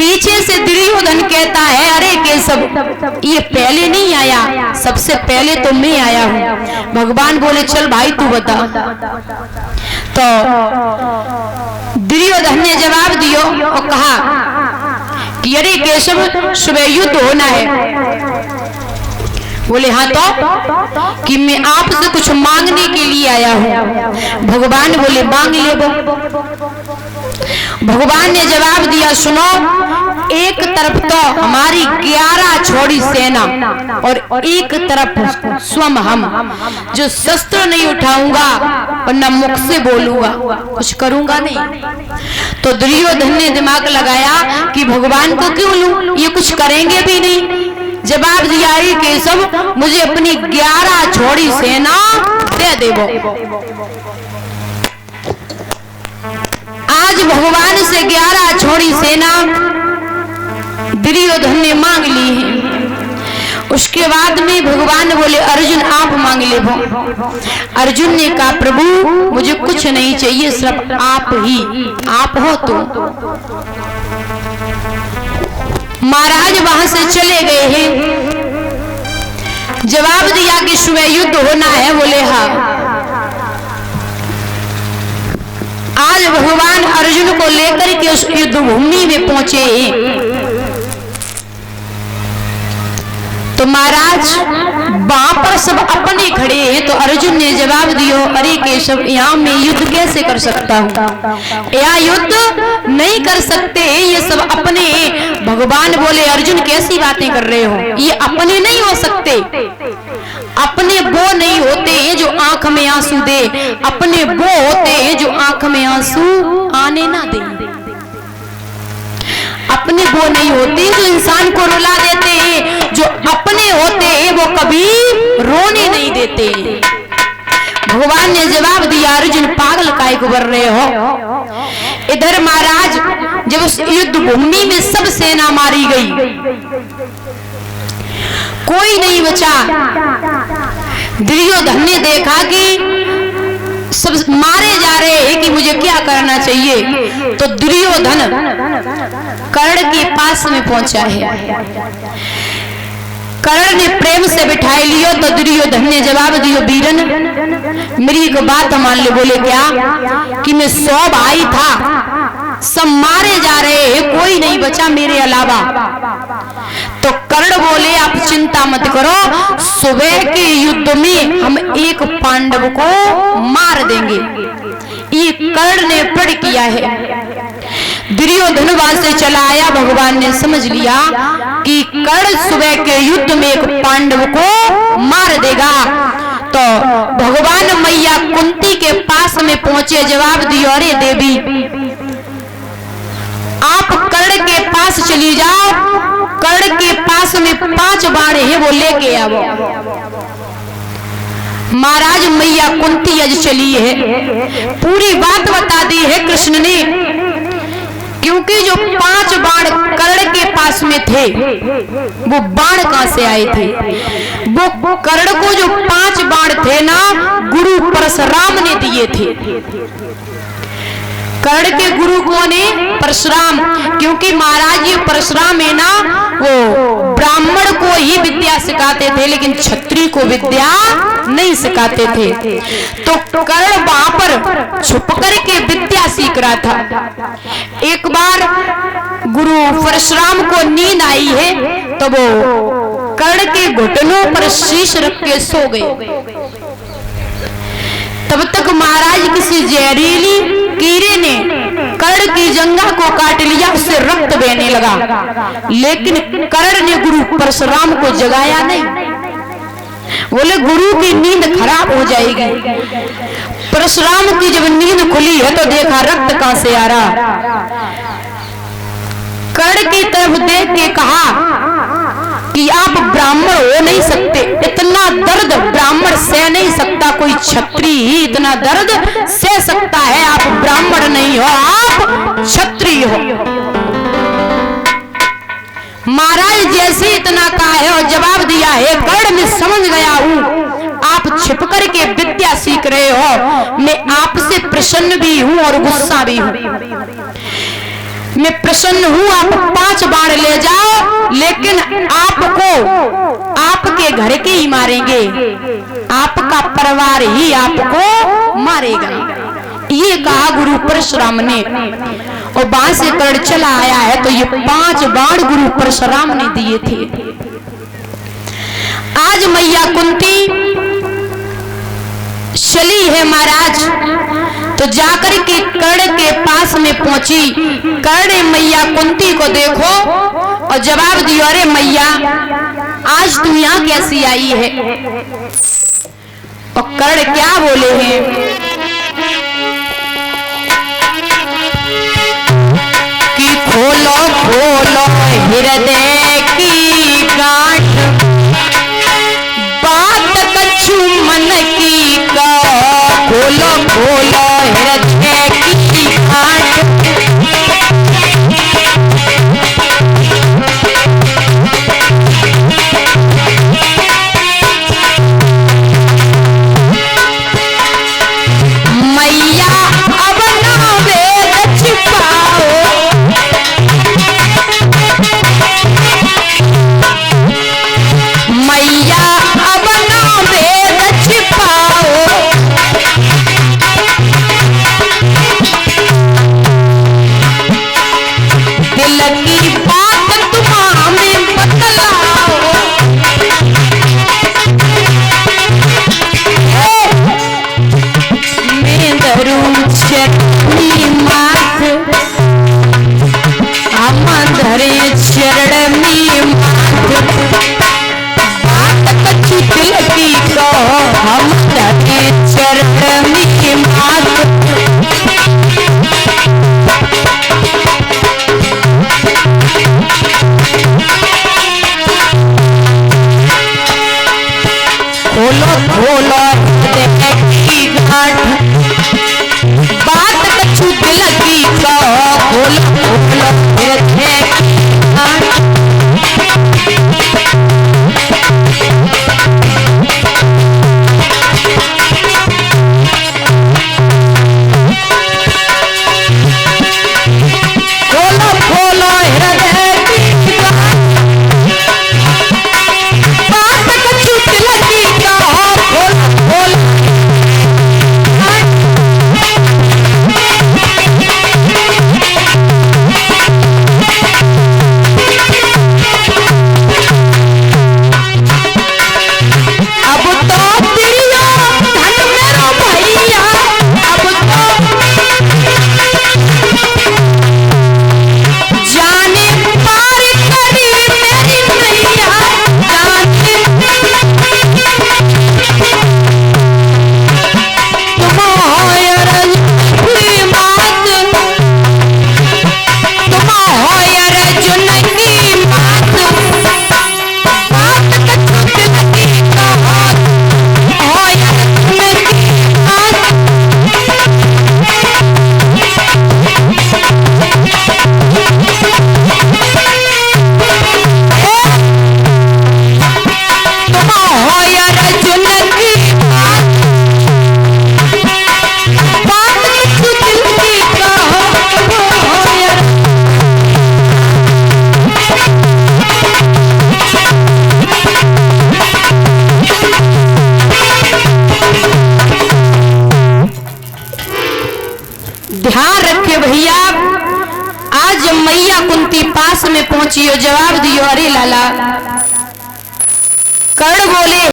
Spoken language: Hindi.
पीछे से दुर्योधन कहता है, अरे केशव ये पहले नहीं आया, सबसे पहले तो मैं आया हूँ। भगवान बोले चल भाई तू बता। तो दुर्योधन ने जवाब दियो और कहा कि अरे केशव सुबह युद्ध होना है। बोले हाँ तो कि मैं आपसे कुछ मांगने के लिए आया हूँ। भगवान बोले मांग ले। भगवान ने जवाब दिया, सुनो, एक तरफ तो हमारी 11 छोड़ी सेना और एक तरफ स्वयं हम, जो शस्त्र नहीं उठाऊंगा और न मुख से बोलूंगा, कुछ करूंगा नहीं। तो दुर्योधन ने दिमाग लगाया कि भगवान को क्यों लूं, ये कुछ करेंगे भी नहीं। जवाब दिया, केशव मुझे अपनी 11 छोड़ी सेना दे देवो। आज भगवान से 11 छोड़ी सेना दुर्योधन ने मांग ली है। उसके बाद में भगवान बोले अर्जुन आप मांग ले। अर्जुन ने कहा प्रभु मुझे कुछ नहीं चाहिए, सिर्फ आप ही, आप हो तो। महाराज वहां से चले गए हैं। जवाब दिया कि सुबह युद्ध होना है। बोले हाँ। आज भगवान अर्जुन को लेकर के उस युद्ध भूमि में पहुंचे। तो महाराज वहां पर सब अपने खड़े हैं। तो अर्जुन ने जवाब दियो, अरे केशव यहाँ मैं युद्ध कैसे कर सकता हूँ, यहाँ युद्ध नहीं कर सकते, ये सब अपने। भगवान बोले अर्जुन कैसी बातें कर रहे हो, ये अपने नहीं हो सकते। अपने वो नहीं होते जो आंख में आंसू दे, अपने वो होते हैं जो आंख में आंसू आने ना दे। अपने वो नहीं होते जो इंसान को रुला देते हैं, जो अपने होते हैं वो कभी रोने नहीं देते। भगवान ने जवाब दिया, अर्जुन पागल काहे को कर रहे हो। इधर महाराज जब उस युद्ध भूमि में सब सेना मारी गई, कोई नहीं बचा। दुर्योधन ने देखा कि सब मारे जा रहे हैं कि मुझे क्या करना चाहिए। तो दुर्योधन कर्ण के पास में पहुंचा है। कर्ण ने प्रेम से बिठाई लियो। तो दुर्योधन ने जवाब दियो, वीरन मेरी एक बात मान ले। बोले क्या? कि मैं 100 भाई था, सब मारे जा रहे हैं, कोई नहीं बचा मेरे अलावा। तो कर्ण बोले आप चिंता मत करो, सुबह के युद्ध में हम एक पांडव को मार देंगे। ये कर्ण ने प्रण किया है। दुर्योधन वहां से चला आया। भगवान ने समझ लिया कि कर्ण सुबह के युद्ध में एक पांडव को मार देगा। तो भगवान मैया कुंती के पास में पहुंचे। जवाब दियो, अरे देवी आप कर्ण के पास चली जाओ, कर्ण के पास में 5 बाण है वो लेके आओ। महाराज मैया कुंती आज चली है, पूरी बात बता दी है कृष्ण ने। क्योंकि जो 5 बाण कर्ण के पास में थे वो बाण कहां से आए थे? वो कर्ण को जो 5 बाण थे ना, गुरु परशुराम ने दिए थे। कर्ण के गुरु कौन है? परशुराम। क्योंकि महाराज ये परशुराम है ना, वो ब्राह्मण को ही विद्या सिखाते थे, लेकिन क्षत्रिय को विद्या नहीं सिखाते थे। तो कर्ण वहां पर छुप करके विद्या सीख रहा था। एक बार गुरु परशुराम को नींद आई है, तो वो कर्ण के घुटनों पर शीश रख के सो गए। तब तक महाराज किसी जहरीली कीड़े ने कर्ण की जंघा को काट लिया, उससे रक्त बहने लगा। लेकिन कर्ण ने गुरु परशुराम को जगाया नहीं। बोले गुरु की नींद खराब हो जाएगी। परशुराम की जब नींद खुली है तो देखा रक्त कहां से आ रहा। कर्ण की तरफ देख के कहा कि आप ब्राह्मण हो नहीं सकते, इतना दर्द ब्राह्मण सह नहीं सकता, कोई क्षत्रिय ही इतना दर्द सह सकता है। आप ब्राह्मण नहीं हो, आप क्षत्रिय हो। महाराज जैसे इतना कहा है और जवाब दिया है, कर्ण मैं समझ गया हूँ आप छिप करके विद्या सीख रहे हो, मैं आपसे प्रसन्न भी हूँ और गुस्सा भी हूँ। मैं प्रसन्न हूं, आप 5 बाण ले जाओ, लेकिन आपको आपके घर के ही मारेंगे, आपका परिवार ही आपको मारेगा। ये कहा गुरु परशुराम ने। और वहां से कर्ण चला आया है तो ये 5 बाण गुरु परशुराम ने दिए थे। आज मैया कुंती चली है महाराज, तो जाकर के कर्ण के पास में पहुंची। कर्ण मैया कुंती को देखो और जवाब दियो, अरे मैया आज तू यहाँ कैसी आई है? और कर्ण क्या बोले हैं कि खोलो खोलो हृदय की गांठ, बात कछु मन की कहो, खोलो खोलो हृदय की गांठ। मैया अब ना वेद छिपाओ, मैया अब ना वेद छिपाओ, दिल की बात तुम्हारे बतलाओ। मैं धरूं चरणी माथ, हम धरे चरण में माथ, बात कछु दिल की कहो, हम धरे चरण में माथ। खोलो खोलो हृदय की गांठ, बात कछु दिल की कहो, खोलो खोलो हृदय की गांठ। खोलो खोलो हृदय की गांठ, बात कछु दिल की कहो, खोलो खोलो। अब तो प्रियो धन मेरो भैया, अब तो जाने पार करी मेरी मैया, जाने तुम्हारे अर्जुन मात, तुम्हारे अर्जुन की मात, बात कछु दिल की कहो, तुम्हारे अर्जुन की मात। तुम्हारे अर्जुन की बात, बात कछु दिल की कहो, तुम्हारे। ध्यान रखे भैया, आज मैया कुंती पास में पहुंची और जवाब दियो, अरे लाला। कर्ण बोले